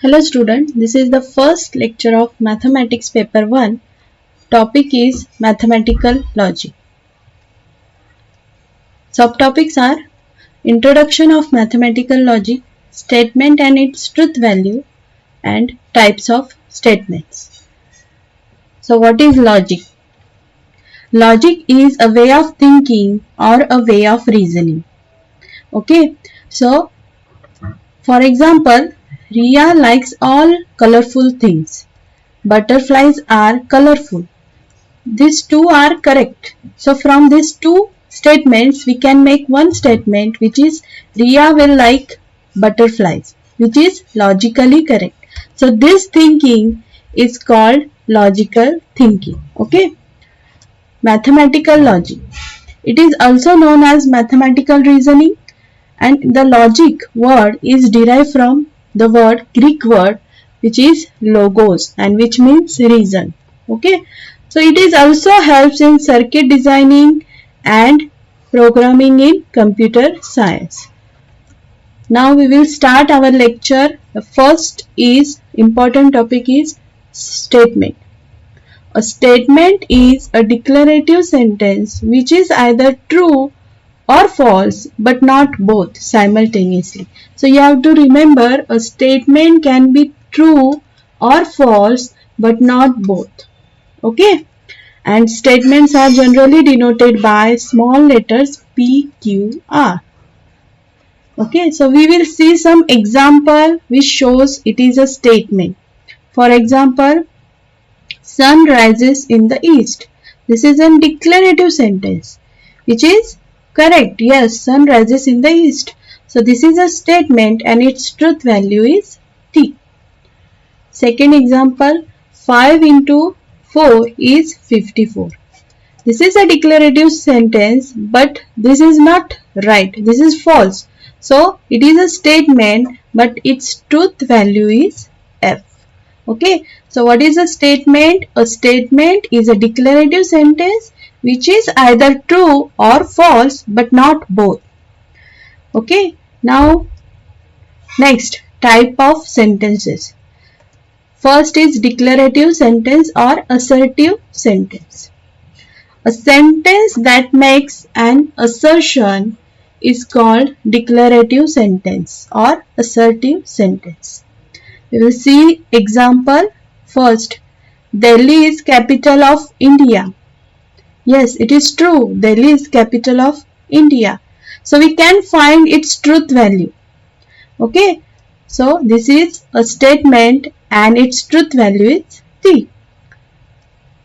Hello student, this is the first lecture of Mathematics Paper 1. Topic is Mathematical Logic. Subtopics are Introduction of Mathematical Logic, Statement and its truth value, and types of statements. So what is logic? Logic is a way of thinking or a way of reasoning. Okay, so for example, Riya likes all colorful things. Butterflies are colorful. These two are correct. So from these two statements, we can make one statement which is Riya will like butterflies, which is logically correct. So this thinking is called logical thinking. Okay. Mathematical logic. It is also known as mathematical reasoning, and the logic word is derived from the Greek word which is logos and which means reason. Okay, so it is also helps in circuit designing and programming in computer science. Now we will start our lecture. The first is important topic is statement. A statement is a declarative sentence which is either true or false but not both simultaneously. So you have to remember a statement can be true or false but not both. Okay, and statements are generally denoted by small letters P, Q, R. Okay, so we will see some example which shows it is a statement. For example, sun rises in the east. This is a declarative sentence which is correct. Yes, sun rises in the east. So this is a statement and its truth value is T. Second example, 5 into 4 is 54. This is a declarative sentence but this is not right. This is false. So it is a statement but its truth value is F. Okay. So what is a statement? A statement is a declarative sentence which is either true or false but not both. Okay, now next type of sentences. First is declarative sentence or assertive sentence. A sentence that makes an assertion is called declarative sentence or assertive sentence. We will see example. First, Delhi is capital of India. Yes, it is true. Delhi is capital of India. So we can find its truth value. Okay. So this is a statement and its truth value is T.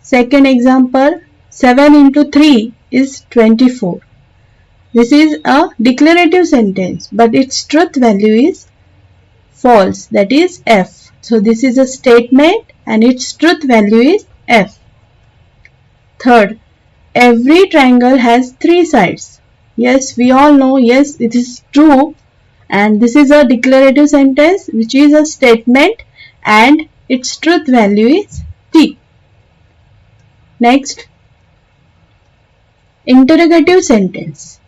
Second example, 7 into 3 is 24. This is a declarative sentence but its truth value is false, that is F. So this is a statement and its truth value is F. Third, every triangle has 3 sides. Yes, we all know, yes, it is true. And this is a declarative sentence which is a statement and its truth value is T. Next, interrogative sentence.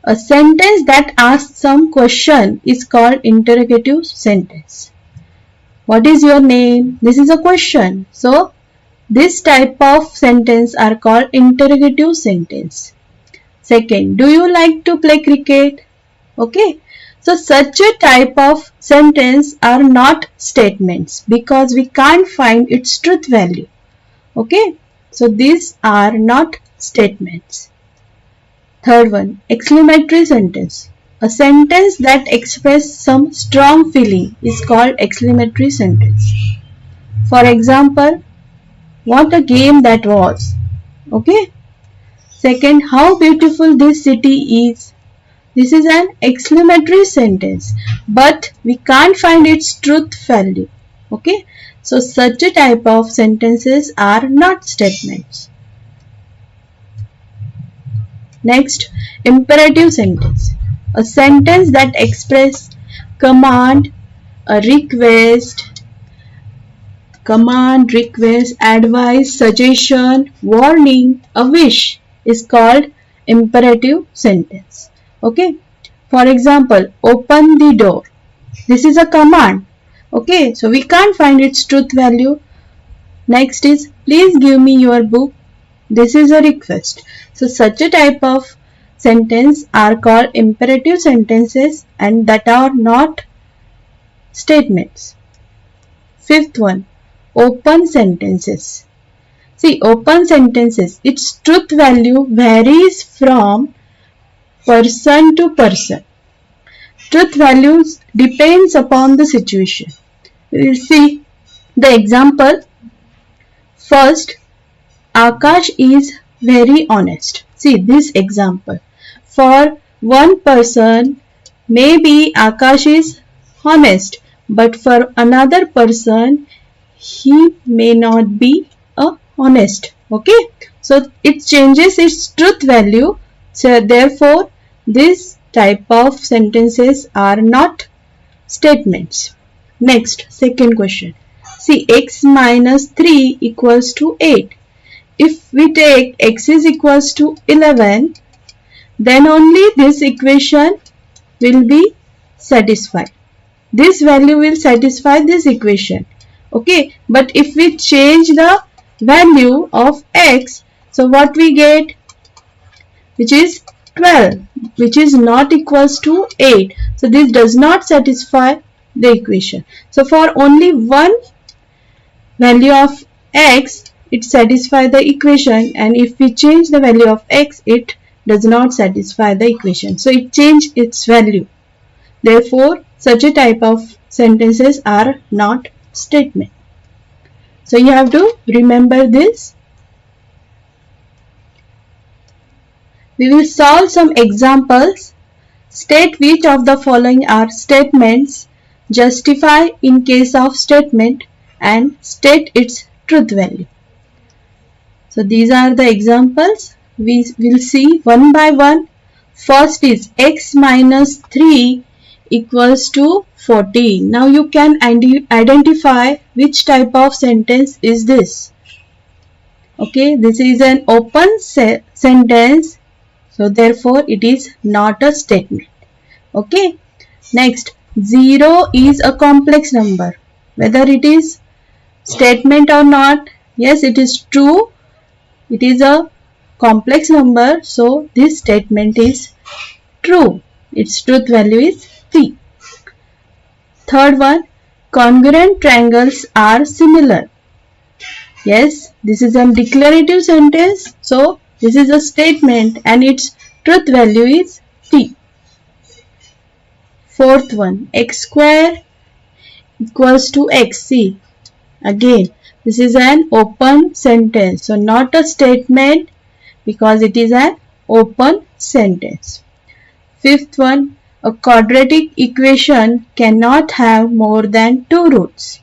A sentence that asks some question is called interrogative sentence. What is your name? This is a question. So, this type of sentence are called interrogative sentence. Second, do you like to play cricket? Okay. So, such a type of sentence are not statements because we can't find its truth value. Okay. So, these are not statements. Third one, exclamatory sentence. A sentence that expresses some strong feeling is called exclamatory sentence. For example, what a game that was. Okay. Second, how beautiful this city is. This is an exclamatory sentence but we can't find its truth value. Okay. So such a type of sentences are not statements. Next, imperative sentence. A sentence that expresses command, a request, advice, suggestion, warning, a wish is called imperative sentence. Okay. For example, open the door. This is a command. Okay, so we can't find its truth value. Next is, please give me your book. This is a request. So such a type of sentence are called imperative sentences and that are not statements. Fifth one, open sentences. See, open sentences, its truth value varies from person to person. Truth values depends upon the situation. We will see the example. First, Akash is very honest. See this example. For one person, maybe Akash is honest, but for another person, he may not be honest. Okay, so it changes its truth value. So therefore, this type of sentences are not statements. Next, second question. See, x minus 3 equals to 8. If we take x is equals to 11, then only this equation will be satisfied. This value will satisfy this equation. Okay, but if we change the value of x, so what we get, which is 12, which is not equals to 8. So this does not satisfy the equation. So for only one value of x, it satisfies the equation, and if we change the value of x, it does not satisfy the equation. So it changed its value. Therefore, such a type of sentences are not statement. So you have to remember this. We will solve some examples. State which of the following are statements, justify in case of statement, and state its truth value. So these are the examples. We will see one by one. First is x minus 3 equals to 14. Now you can identify which type of sentence is this. Okay, this is an open sentence. So therefore it is not a statement. Okay. Next, 0 is a complex number. Whether it is statement or not, yes, it is true. It is a complex number. So this statement is true. Its truth value is 3. Third one, congruent triangles are similar. Yes, this is a declarative sentence. So this is a statement and its truth value is 3. Fourth one, x square equals to x. See, again, this is an open sentence. So not a statement because it is an open sentence. Fifth one, a quadratic equation cannot have more than 2 roots.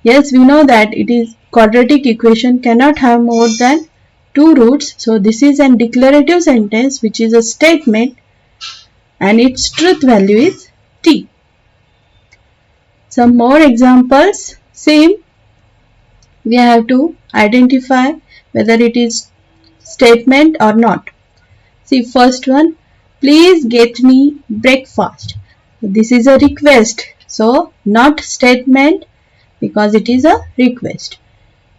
Yes, we know that it is quadratic equation cannot have more than 2 roots. So this is a declarative sentence which is a statement and its truth value is t. Some more examples. Same. We have to identify whether it is statement or not. See, first one, please get me breakfast. This is a request. So not statement because it is a request.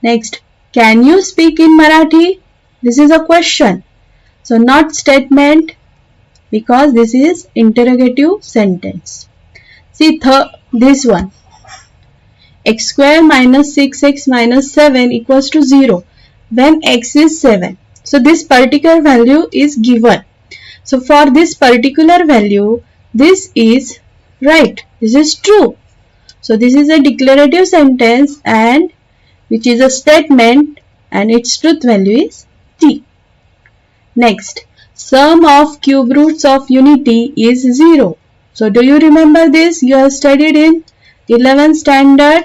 Next, can you speak in Marathi? This is a question. So not statement because this is interrogative sentence. See this one. X square minus 6x minus 7 equals to 0 when x is 7. So this particular value is given. So for this particular value, this is right. This is true. So this is a declarative sentence and which is a statement and its truth value is t. Next, sum of cube roots of unity is 0. So do you remember this? You have studied in 11th standard,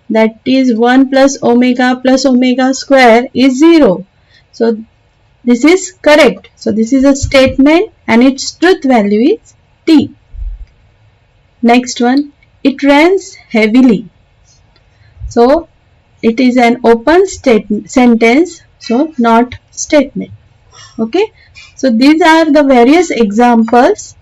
that is 1 plus omega square is 0. So this is correct. So this is a statement and its truth value is t. Next one, it rains heavily. So it is an open sentence, so not statement. Okay. So these are the various examples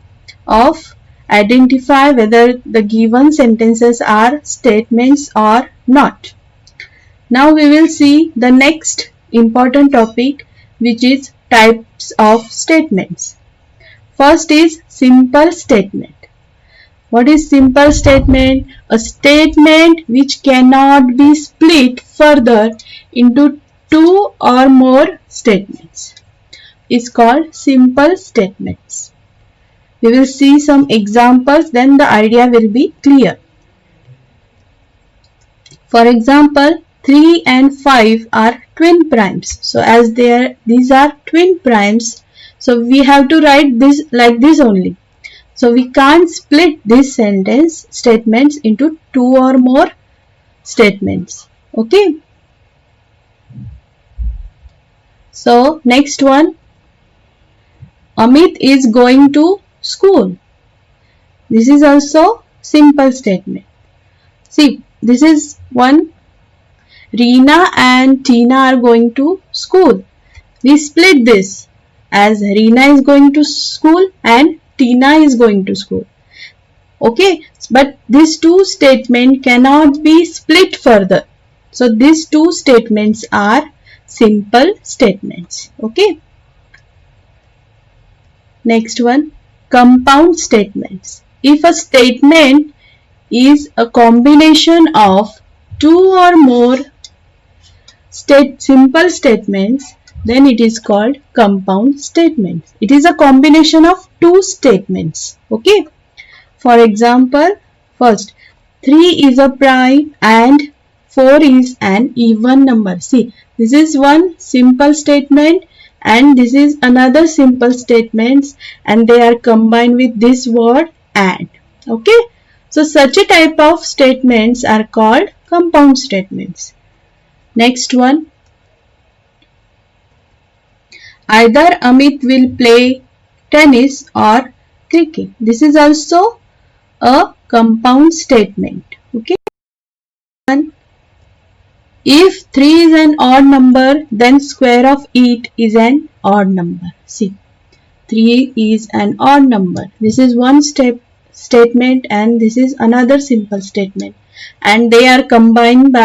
of identify whether the given sentences are statements or not. Now we will see the next important topic, which is types of statements. First is simple statement. What is simple statement? A statement which cannot be split further into two or more statements is called simple statements. We will see some examples, then the idea will be clear. For example, 3 and 5 are twin primes. So as these are twin primes, so we have to write this like this only. So we can't split this sentence statements into two or more statements. Okay. So next one, Amit is going to school. This is also simple statement. See, this is one. Reena and Tina are going to school. We split this as Reena is going to school and Tina is going to school. Okay, but these two statements cannot be split further. So these two statements are simple statements. Okay. Next one, compound statements. If a statement is a combination of two or more simple statements, then it is called compound statements. It is a combination of two statements. Okay. For example, first, 3 is a prime and 4 is an even number. See, this is one simple statement and this is another simple statement, and they are combined with this word and. Okay. So such a type of statements are called compound statements. Next one, either Amit will play tennis or cricket. This is also a compound statement. Okay. If 3 is an odd number, then square of it is an odd number. See, 3 is an odd number. This is one statement and this is another simple statement, and they are combined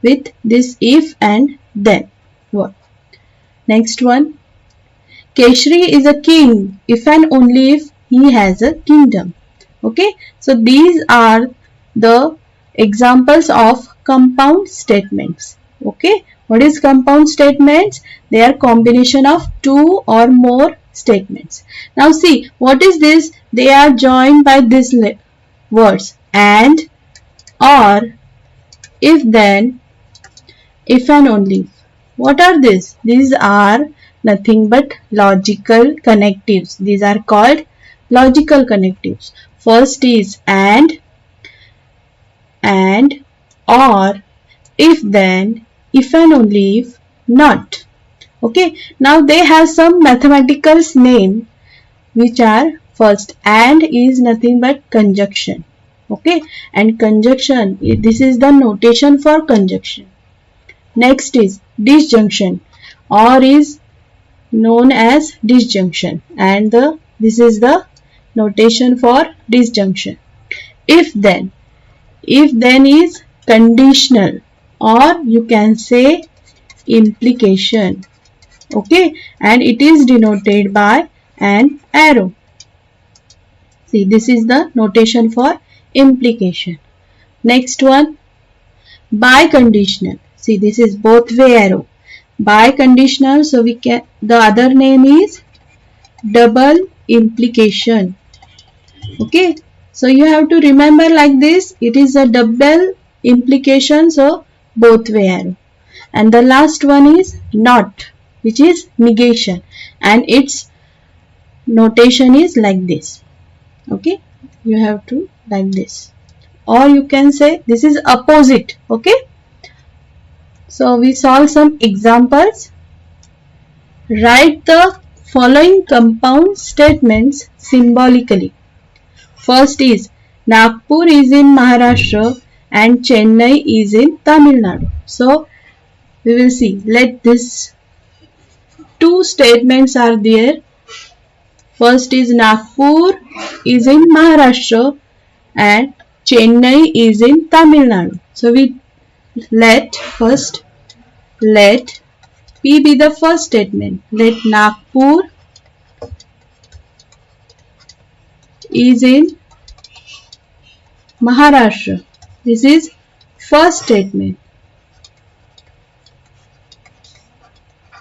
with this if and then word. Next one, Keshri is a king if and only if he has a kingdom. Okay, so these are the examples of compound statements. Okay, what is compound statements? They are combination of two or more statements. Now see, what is this? They are joined by these words and, or, if then, if and only if. What are these? These are nothing but logical connectives. These are called logical connectives. First is and, or, if then, if and only if, not. Okay. Now they have some mathematical name, which are, first, and is nothing but conjunction. Okay. And conjunction, this is the notation for conjunction. Next is disjunction, or is known as disjunction, and this is the notation for disjunction. If then is conditional, or you can say implication. Okay, and it is denoted by an arrow. See, this is the notation for implication. Next one, biconditional. See, this is both way arrow. Biconditional, so we can, the other name is double implication. Okay, so you have to remember like this, it is a double implication, so both way arrow. And the last one is not, which is negation, and its notation is like this. Okay, you have to like this, or you can say this is opposite. Okay, so we solve some examples. Write the following compound statements symbolically. First is Nagpur is in Maharashtra and Chennai is in Tamil Nadu. So we will see, let this two statements are there. First is Nagpur is in Maharashtra and Chennai is in Tamil Nadu. So we let P be the first statement. Let Nagpur is in Maharashtra. This is first statement.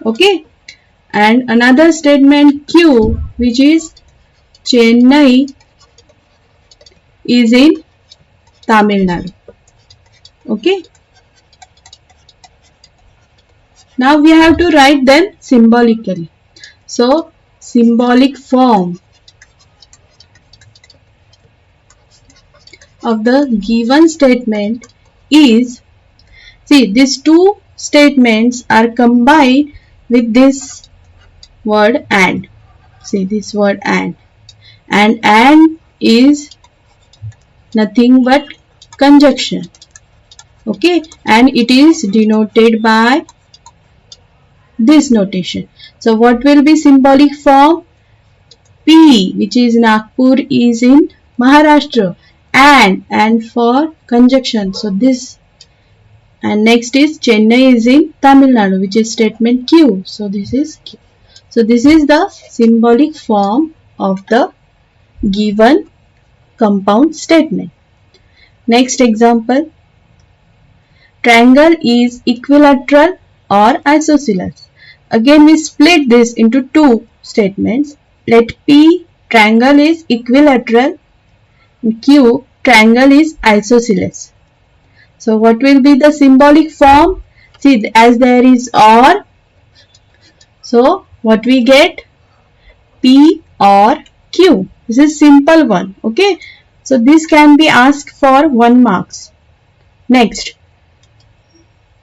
Okay. And another statement Q, which is Chennai is in Tamil Nadu. Okay. Now we have to write them symbolically. So symbolic form of the given statement is, see, these two statements are combined with this word and. See this word and is nothing but conjunction. Okay, and it is denoted by this notation. So what will be symbolic form? P, which is Nagpur, is in Maharashtra, and for conjunction. So this, and next is Chennai is in Tamil Nadu, which is statement Q. So this is Q. So this is the symbolic form of the given compound statement. Next example. Triangle is equilateral or isosceles. Again we split this into two statements. Let P, triangle is equilateral, Q, triangle is isosceles. So what will be the symbolic form? See, as there is OR, so what we get? P or Q. This is simple one. Okay. So this can be asked for 1 marks. Next,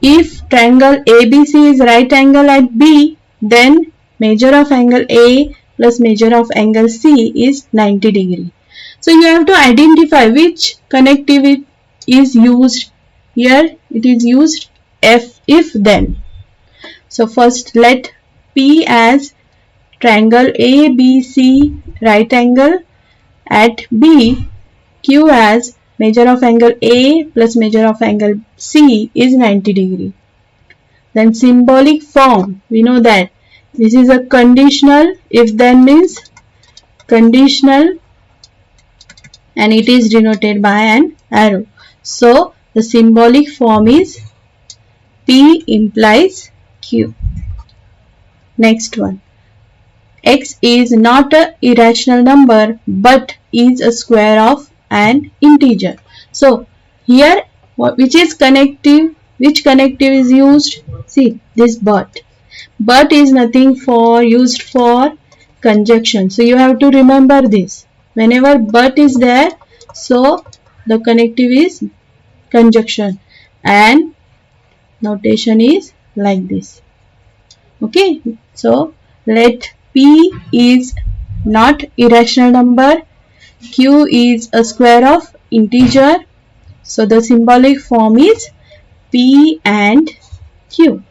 if triangle ABC is right angle at B, then measure of angle A plus measure of angle C is 90 degree. So you have to identify which connective is used. Here it is used if then. So first let P as triangle ABC right angle at B, Q as measure of angle A plus measure of angle C is 90 degree. Then symbolic form, we know that this is a conditional, if then means conditional, and it is denoted by an arrow. So the symbolic form is P implies Q. Next one. X is not an irrational number but is a square of an integer. So here which connective is used? See this but. But is nothing for used for conjunction. So you have to remember this. Whenever but is there, so the connective is conjunction and notation is like this. Okay, so let P is not irrational number, Q is a square of integer, so the symbolic form is P and Q.